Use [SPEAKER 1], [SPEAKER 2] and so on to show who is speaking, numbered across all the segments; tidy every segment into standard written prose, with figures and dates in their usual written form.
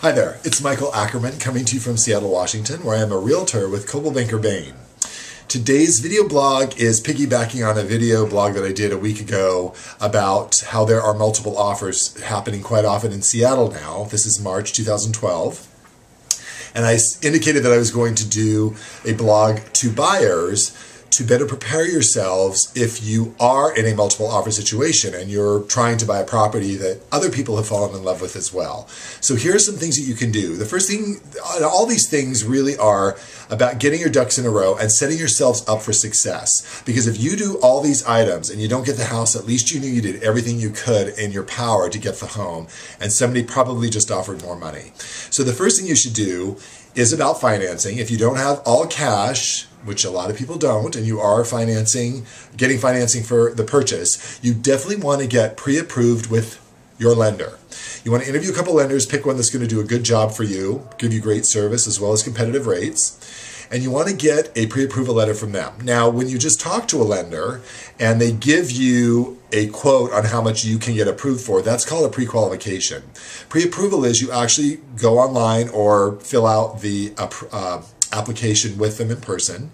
[SPEAKER 1] Hi there, it's Michael Ackerman coming to you from Seattle, Washington, where I am a realtor with Coldwell Banker Bain. Today's video blog is piggybacking on a video blog that I did a week ago about how there are multiple offers happening quite often in Seattle now. This is March 2012. And I indicated that I was going to do a blog to buyers to better prepare yourselves if you are in a multiple offer situation and you're trying to buy a property that other people have fallen in love with as well. So here are some things that you can do. The first thing, all these things really are about getting your ducks in a row and setting yourselves up for success. Because if you do all these items and you don't get the house, at least you knew you did everything you could in your power to get the home, and somebody probably just offered more money. So the first thing you should do is about financing. If you don't have all cash, which a lot of people don't, and you are getting financing for the purchase, you definitely want to get pre-approved with your lender. You want to interview a couple lenders, pick one that's going to do a good job for you, give you great service as well as competitive rates, and you want to get a pre-approval letter from them. Now, when you just talk to a lender and they give you a quote on how much you can get approved for, that's called a pre-qualification. Pre-approval is you actually go online or fill out the application with them in person,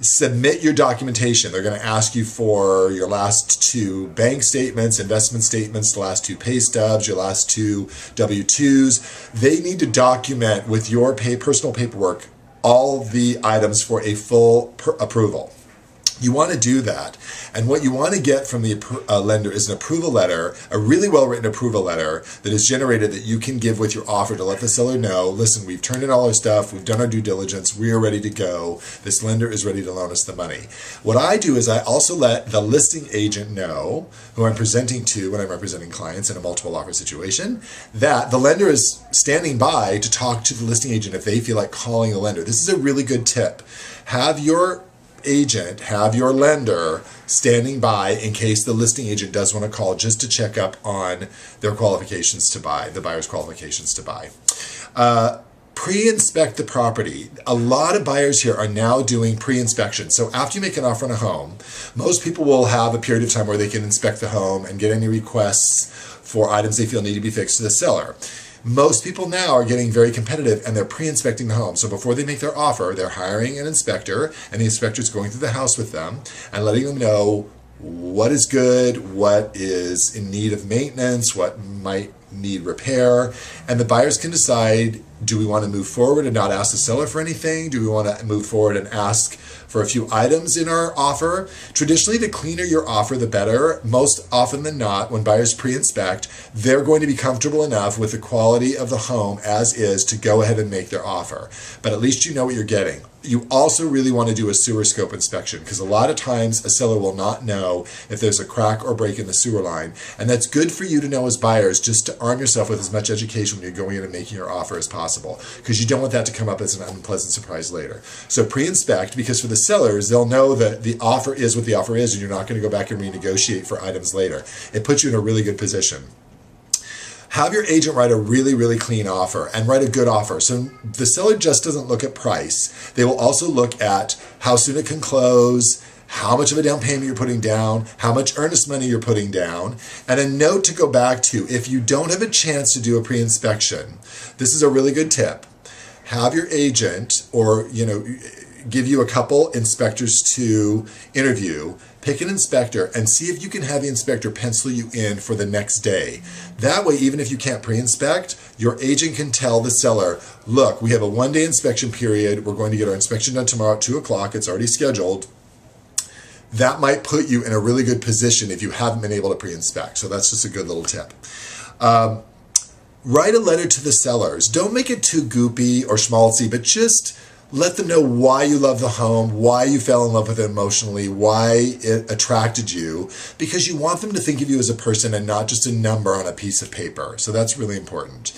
[SPEAKER 1] submit your documentation. They're going to ask you for your last two bank statements, investment statements, the last two pay stubs, your last two W-2s. They need to document with your personal paperwork all the items for a full approval. You want to do that, and what you want to get from the lender is an approval letter, a really well-written approval letter that is generated that you can give with your offer to let the seller know, listen, we've turned in all our stuff, we've done our due diligence, we are ready to go, this lender is ready to loan us the money. What I do is I also let the listing agent know, who I'm presenting to when I'm representing clients in a multiple offer situation, that the lender is standing by to talk to the listing agent if they feel like calling the lender. This is a really good tip. Have your agent, have your lender standing by in case the listing agent does want to call just to check up on their qualifications to buy, the buyer's qualifications to buy. Pre-inspect the property. A lot of buyers here are now doing pre-inspection. So after you make an offer on a home, most people will have a period of time where they can inspect the home and get any requests for items they feel need to be fixed to the seller. Most people now are getting very competitive and they're pre-inspecting the home. So before they make their offer, they're hiring an inspector, and the inspector is going through the house with them and letting them know what is good, what is in need of maintenance, what might need repair, and the buyers can decide, do we want to move forward and not ask the seller for anything? Do we want to move forward and ask for a few items in our offer? Traditionally, the cleaner your offer, the better. Most often than not, when buyers pre-inspect, they're going to be comfortable enough with the quality of the home as is to go ahead and make their offer. But at least you know what you're getting. You also really want to do a sewer scope inspection, because a lot of times a seller will not know if there's a crack or break in the sewer line. And that's good for you to know as buyers, just to arm yourself with as much education when you're going in and making your offer as possible, because you don't want that to come up as an unpleasant surprise later. So pre-inspect, because for the sellers, they'll know that the offer is what the offer is and you're not going to go back and renegotiate for items later. It puts you in a really good position. Have your agent write a really, really clean offer and write a good offer. So the seller just doesn't look at price. They will also look at how soon it can close, how much of a down payment you're putting down, how much earnest money you're putting down, and a note to go back to. If you don't have a chance to do a pre-inspection, this is a really good tip. Have your agent, or give you a couple inspectors to interview. Pick an inspector and see if you can have the inspector pencil you in for the next day. That way, even if you can't pre-inspect, your agent can tell the seller, look, we have a one-day inspection period. We're going to get our inspection done tomorrow at 2 o'clock. It's already scheduled. That might put you in a really good position if you haven't been able to pre-inspect. So that's just a good little tip. Write a letter to the sellers. Don't make it too goopy or schmaltzy, but just let them know why you love the home, why you fell in love with it emotionally, why it attracted you, because you want them to think of you as a person and not just a number on a piece of paper. So that's really important.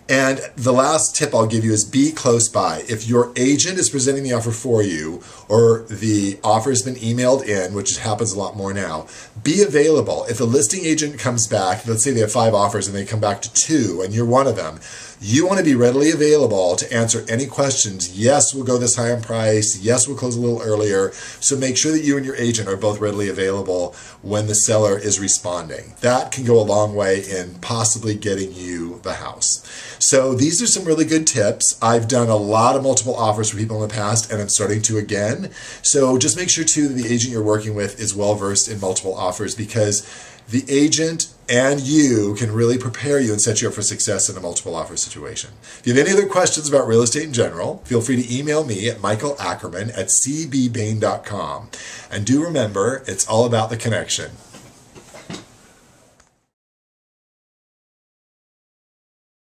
[SPEAKER 1] And the last tip I'll give you is be close by. If your agent is presenting the offer for you, or the offer has been emailed in, which happens a lot more now, be available. If the listing agent comes back, let's say they have 5 offers and they come back to 2 and you're one of them, You want to be readily available to answer any questions. Yes, we'll go this high on price. Yes, we'll close a little earlier. So make sure that you and your agent are both readily available when the seller is responding. That can go a long way in possibly getting you the house. So these are some really good tips. I've done a lot of multiple offers for people in the past, and I'm starting to again. So just make sure too that the agent you're working with is well versed in multiple offers, because the agent and you can really prepare you and set you up for success in a multiple offer situation. If you have any other questions about real estate in general, feel free to email me at michaelackerman@cbbain.com. And do remember, it's all about the connection.